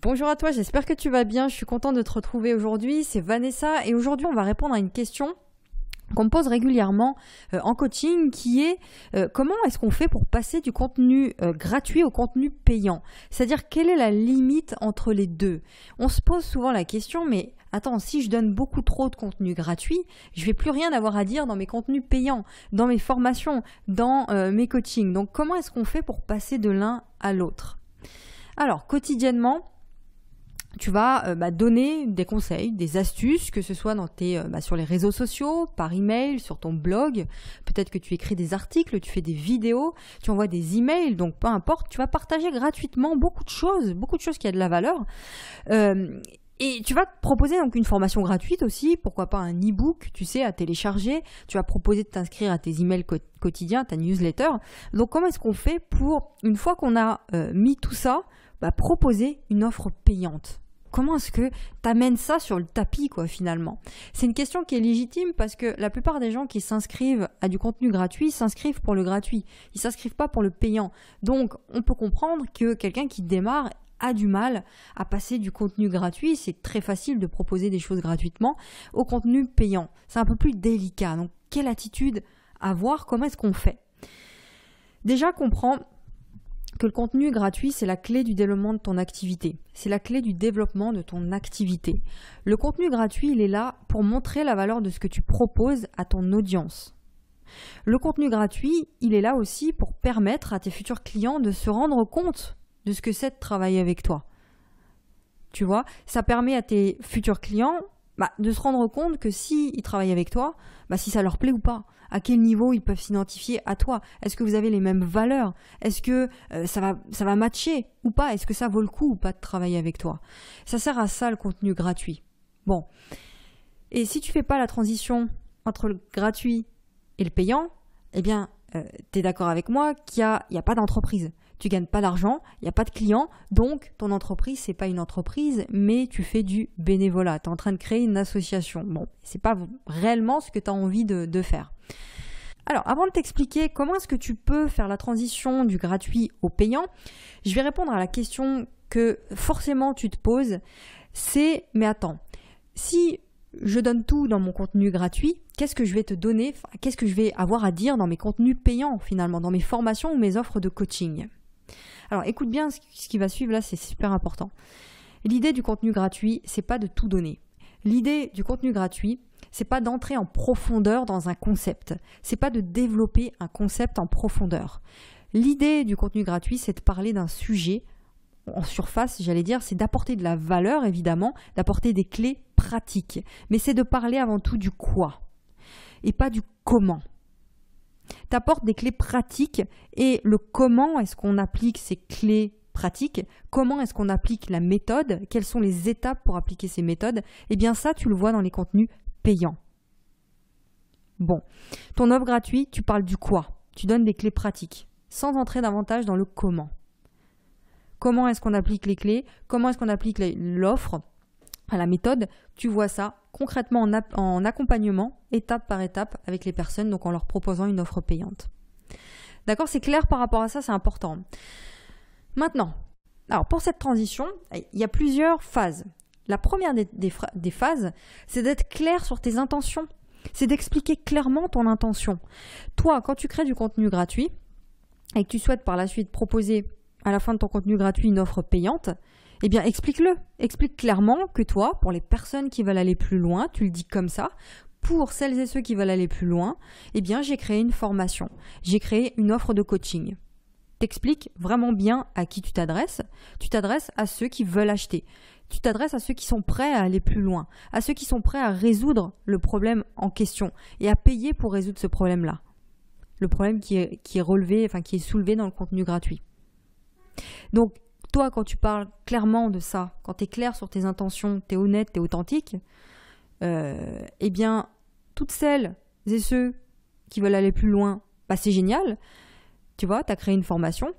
Bonjour à toi, j'espère que tu vas bien. Je suis contente de te retrouver aujourd'hui. C'est Vanessa et aujourd'hui on va répondre à une question qu'on me pose régulièrement en coaching qui est comment est-ce qu'on fait pour passer du contenu gratuit au contenu payant? C'est-à-dire quelle est la limite entre les deux? On se pose souvent la question, mais attends, si je donne beaucoup trop de contenu gratuit, je vais plus rien avoir à dire dans mes contenus payants, dans mes formations, dans mes coachings. Donc comment est-ce qu'on fait pour passer de l'un à l'autre? Alors quotidiennement, tu vas donner des conseils, des astuces, que ce soit sur les réseaux sociaux, par email, sur ton blog. Peut-être que tu écris des articles, tu fais des vidéos, tu envoies des emails, donc peu importe. Tu vas partager gratuitement beaucoup de choses qui a de la valeur. Et tu vas proposer donc une formation gratuite aussi, pourquoi pas un e-book, tu sais, à télécharger. Tu vas proposer de t'inscrire à tes emails quotidiens, ta newsletter. Donc comment est-ce qu'on fait pour, une fois qu'on a mis tout ça, proposer une offre payante? Comment est-ce que tu amènes ça sur le tapis, finalement? C'est une question qui est légitime parce que la plupart des gens qui s'inscrivent à du contenu gratuit s'inscrivent pour le gratuit. Ils ne s'inscrivent pas pour le payant. Donc, on peut comprendre que quelqu'un qui démarre a du mal à passer du contenu gratuit. C'est très facile de proposer des choses gratuitement au contenu payant. C'est un peu plus délicat. Donc, quelle attitude avoir? Comment est-ce qu'on fait? Déjà, comprends que le contenu gratuit, c'est la clé du développement de ton activité. C'est la clé du développement de ton activité. Le contenu gratuit, il est là pour montrer la valeur de ce que tu proposes à ton audience. Le contenu gratuit, il est là aussi pour permettre à tes futurs clients de se rendre compte de ce que c'est de travailler avec toi. Tu vois, ça permet à tes futurs clients de se rendre compte que s'ils travaillent avec toi, si ça leur plaît ou pas, à quel niveau ils peuvent s'identifier à toi. Est-ce que vous avez les mêmes valeurs? Est-ce que ça va matcher ou pas? Est-ce que ça vaut le coup ou pas de travailler avec toi? Ça sert à ça le contenu gratuit. Bon. Et si tu fais pas la transition entre le gratuit et le payant, tu es d'accord avec moi qu'il n'y a pas d'entreprise. Tu gagnes pas d'argent, il n'y a pas de clients, donc ton entreprise, c'est pas une entreprise, mais tu fais du bénévolat. Tu es en train de créer une association. Bon, c'est pas réellement ce que tu as envie de faire. Alors, avant de t'expliquer comment est-ce que tu peux faire la transition du gratuit au payant, je vais répondre à la question que forcément tu te poses, c'est « mais attends, si je donne tout dans mon contenu gratuit, qu'est-ce que je vais te donner, qu'est-ce que je vais avoir à dire dans mes contenus payants finalement, dans mes formations ou mes offres de coaching ?» Alors écoute bien ce qui va suivre là, c'est super important. L'idée du contenu gratuit, c'est pas de tout donner. L'idée du contenu gratuit, c'est pas d'entrer en profondeur dans un concept. C'est pas de développer un concept en profondeur. L'idée du contenu gratuit, c'est de parler d'un sujet en surface, j'allais dire, c'est d'apporter de la valeur évidemment, d'apporter des clés pratiques. Mais c'est de parler avant tout du quoi et pas du comment. T'apportes des clés pratiques et le comment est-ce qu'on applique ces clés pratiques, comment est-ce qu'on applique la méthode, quelles sont les étapes pour appliquer ces méthodes, eh bien ça tu le vois dans les contenus payants. Bon, ton offre gratuite, tu parles du quoi, tu donnes des clés pratiques, sans entrer davantage dans le comment. Comment est-ce qu'on applique les clés, comment est-ce qu'on applique l'offre, à la méthode, tu vois ça concrètement en accompagnement, étape par étape avec les personnes, donc en leur proposant une offre payante. D'accord, c'est clair par rapport à ça, c'est important. Maintenant, alors pour cette transition, il y a plusieurs phases. La première des phases, c'est d'être clair sur tes intentions. C'est d'expliquer clairement ton intention. Toi, quand tu crées du contenu gratuit et que tu souhaites par la suite proposer à la fin de ton contenu gratuit une offre payante, eh bien explique-le. Explique clairement que toi, pour les personnes qui veulent aller plus loin, tu le dis comme ça, pour celles et ceux qui veulent aller plus loin, eh bien j'ai créé une formation, j'ai créé une offre de coaching. T'expliques vraiment bien à qui tu t'adresses à ceux qui veulent acheter. Tu t'adresses à ceux qui sont prêts à aller plus loin, à ceux qui sont prêts à résoudre le problème en question et à payer pour résoudre ce problème-là. Le problème qui est relevé, qui est soulevé dans le contenu gratuit. Donc, toi, quand tu parles clairement de ça, quand tu es clair sur tes intentions, tu es honnête, tu es authentique, eh bien, toutes celles et ceux qui veulent aller plus loin, c'est génial. Tu vois, tu as créé une formation,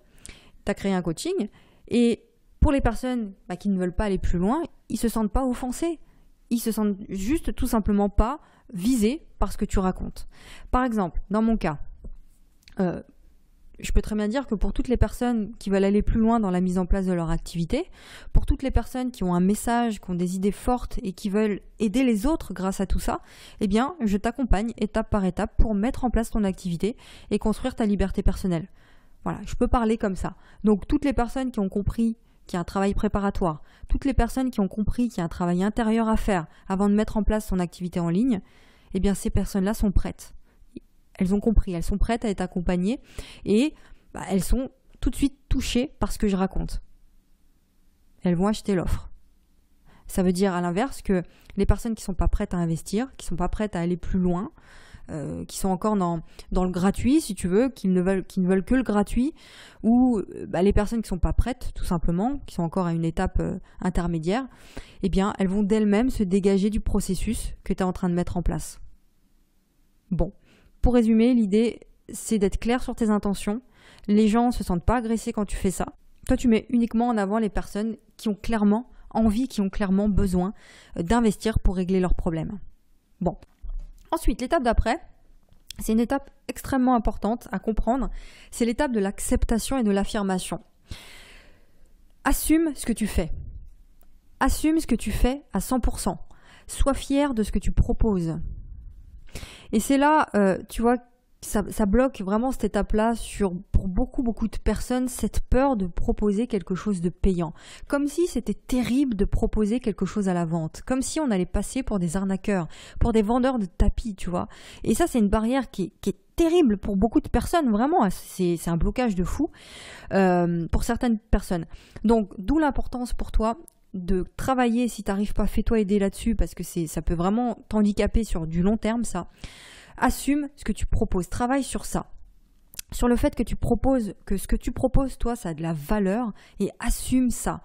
tu as créé un coaching, et pour les personnes qui ne veulent pas aller plus loin, ils ne se sentent pas offensés. Ils se sentent juste tout simplement pas visés par ce que tu racontes. Par exemple, dans mon cas, je peux très bien dire que pour toutes les personnes qui veulent aller plus loin dans la mise en place de leur activité, pour toutes les personnes qui ont un message, qui ont des idées fortes et qui veulent aider les autres grâce à tout ça, eh bien, je t'accompagne étape par étape pour mettre en place ton activité et construire ta liberté personnelle. Voilà, je peux parler comme ça. Donc, toutes les personnes qui ont compris qu'il y a un travail préparatoire, toutes les personnes qui ont compris qu'il y a un travail intérieur à faire avant de mettre en place son activité en ligne, eh bien, ces personnes-là sont prêtes. Elles ont compris, elles sont prêtes à être accompagnées et elles sont tout de suite touchées par ce que je raconte. Elles vont acheter l'offre. Ça veut dire à l'inverse que les personnes qui ne sont pas prêtes à investir, qui ne sont pas prêtes à aller plus loin, qui sont encore dans le gratuit, si tu veux, qui ne veulent que le gratuit, ou les personnes qui ne sont pas prêtes, tout simplement, qui sont encore à une étape intermédiaire, eh bien, elles vont d'elles-mêmes se dégager du processus que tu es en train de mettre en place. Bon. Pour résumer, l'idée, c'est d'être clair sur tes intentions. Les gens ne se sentent pas agressés quand tu fais ça. Toi, tu mets uniquement en avant les personnes qui ont clairement envie, qui ont clairement besoin d'investir pour régler leurs problèmes. Bon. Ensuite, l'étape d'après, c'est une étape extrêmement importante à comprendre. C'est l'étape de l'acceptation et de l'affirmation. Assume ce que tu fais. Assume ce que tu fais à 100%. Sois fier de ce que tu proposes. Et c'est là, tu vois, ça bloque vraiment cette étape-là pour beaucoup de personnes, cette peur de proposer quelque chose de payant. Comme si c'était terrible de proposer quelque chose à la vente. Comme si on allait passer pour des arnaqueurs, pour des vendeurs de tapis, tu vois. Et ça, c'est une barrière qui est terrible pour beaucoup de personnes, vraiment. C'est un blocage de fou pour certaines personnes. Donc, d'où l'importance pour toi de travailler. Si tu n'arrives pas, fais-toi aider là-dessus parce que ça peut vraiment t'handicaper sur du long terme, ça. Assume ce que tu proposes, travaille sur ça. Sur le fait que ce que tu proposes, toi, ça a de la valeur et assume ça.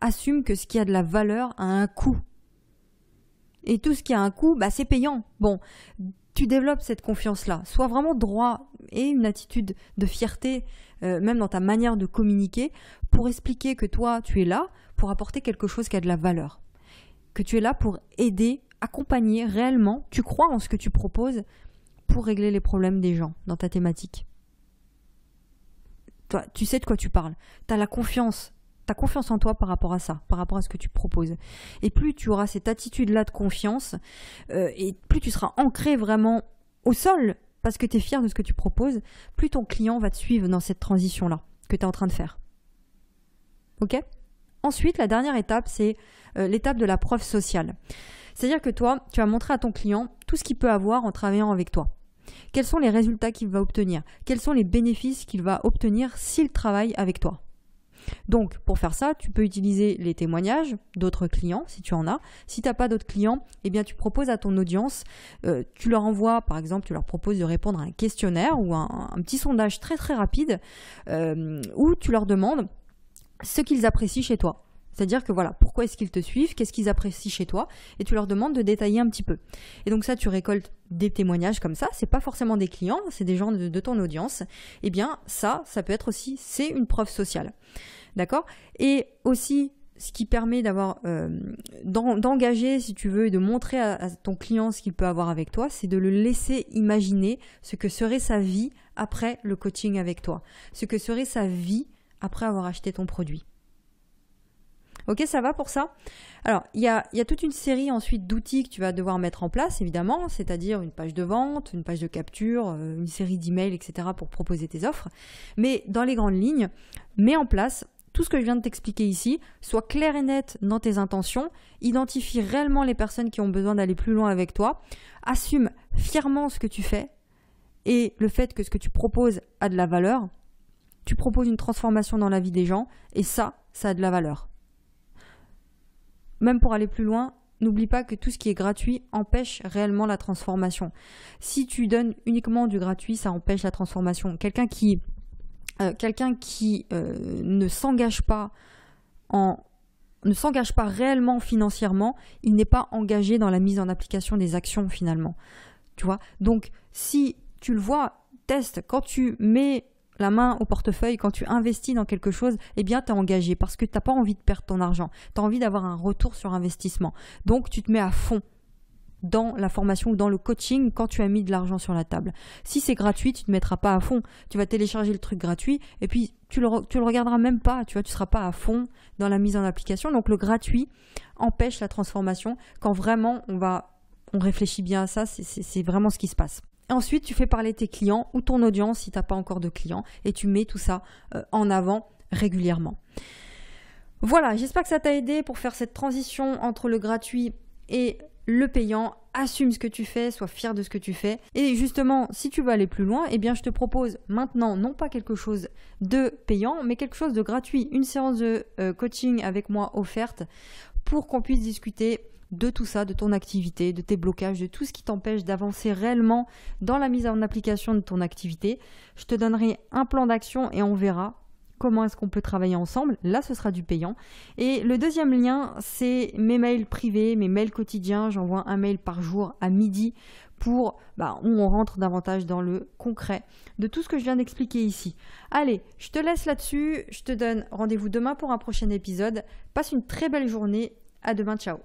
Assume que ce qui a de la valeur a un coût. Et tout ce qui a un coût, c'est payant. Bon, tu développes cette confiance-là. Sois vraiment droit et une attitude de fierté, même dans ta manière de communiquer, pour expliquer que toi, tu es là pour apporter quelque chose qui a de la valeur. Que tu es là pour aider, accompagner réellement. Tu crois en ce que tu proposes pour régler les problèmes des gens dans ta thématique. Toi, tu sais de quoi tu parles. Tu as la confiance. Tu as confiance en toi par rapport à ça, par rapport à ce que tu proposes. Et plus tu auras cette attitude-là de confiance, et plus tu seras ancré vraiment au sol, parce que tu es fier de ce que tu proposes, plus ton client va te suivre dans cette transition-là que tu es en train de faire. Ok ? Ensuite, la dernière étape, c'est l'étape de la preuve sociale. C'est-à-dire que toi, tu vas montrer à ton client tout ce qu'il peut avoir en travaillant avec toi. Quels sont les résultats qu'il va obtenir? Quels sont les bénéfices qu'il va obtenir s'il travaille avec toi? Donc, pour faire ça, tu peux utiliser les témoignages d'autres clients, si tu en as. Si tu n'as pas d'autres clients, eh bien, tu proposes à ton audience, tu leur envoies, par exemple, tu leur proposes de répondre à un questionnaire ou un petit sondage très très rapide où tu leur demandes ce qu'ils apprécient chez toi. C'est-à-dire que voilà, pourquoi est-ce qu'ils te suivent, qu'est-ce qu'ils apprécient chez toi, et tu leur demandes de détailler un petit peu. Et donc ça, tu récoltes des témoignages comme ça, c'est pas forcément des clients, c'est des gens de ton audience. Eh bien ça peut être aussi, c'est une preuve sociale. D'accord ? Et aussi, ce qui permet d'engager, si tu veux, et de montrer à ton client ce qu'il peut avoir avec toi, c'est de le laisser imaginer ce que serait sa vie après le coaching avec toi, ce que serait sa vie après avoir acheté ton produit. Ok, ça va pour ça? Alors, il y a toute une série ensuite d'outils que tu vas devoir mettre en place, évidemment, c'est-à-dire une page de vente, une page de capture, une série d'emails, etc. pour proposer tes offres. Mais dans les grandes lignes, mets en place tout ce que je viens de t'expliquer ici, sois clair et net dans tes intentions, identifie réellement les personnes qui ont besoin d'aller plus loin avec toi, assume fièrement ce que tu fais et le fait que ce que tu proposes a de la valeur. Tu proposes une transformation dans la vie des gens et ça a de la valeur. Même pour aller plus loin, n'oublie pas que tout ce qui est gratuit empêche réellement la transformation. Si tu donnes uniquement du gratuit, ça empêche la transformation. Quelqu'un qui ne s'engage pas réellement financièrement, il n'est pas engagé dans la mise en application des actions finalement. Tu vois ? Donc, si tu le vois, teste. Quand tu mets la main au portefeuille, quand tu investis dans quelque chose, eh bien, tu es engagé parce que tu n'as pas envie de perdre ton argent. Tu as envie d'avoir un retour sur investissement. Donc, tu te mets à fond. dans la formation ou dans le coaching quand tu as mis de l'argent sur la table. Si c'est gratuit, tu ne te mettras pas à fond. Tu vas télécharger le truc gratuit et puis tu le regarderas même pas. Tu vois, tu seras pas à fond dans la mise en application. Donc le gratuit empêche la transformation. Quand vraiment on réfléchit bien à ça, c'est vraiment ce qui se passe. Et ensuite, tu fais parler tes clients ou ton audience si tu n'as pas encore de clients et tu mets tout ça en avant régulièrement. Voilà, j'espère que ça t'a aidé pour faire cette transition entre le gratuit et le payant. Assume ce que tu fais, sois fier de ce que tu fais. Et justement, si tu veux aller plus loin, eh bien, je te propose maintenant non pas quelque chose de payant, mais quelque chose de gratuit. Une séance de coaching avec moi offerte pour qu'on puisse discuter de tout ça, de ton activité, de tes blocages, de tout ce qui t'empêche d'avancer réellement dans la mise en application de ton activité. Je te donnerai un plan d'action et on verra comment est-ce qu'on peut travailler ensemble. Là, ce sera du payant. Et le deuxième lien, c'est mes mails privés, mes mails quotidiens. J'envoie un mail par jour à midi pour où on rentre davantage dans le concret de tout ce que je viens d'expliquer ici. Allez, je te laisse là-dessus. Je te donne rendez-vous demain pour un prochain épisode. Passe une très belle journée. À demain. Ciao.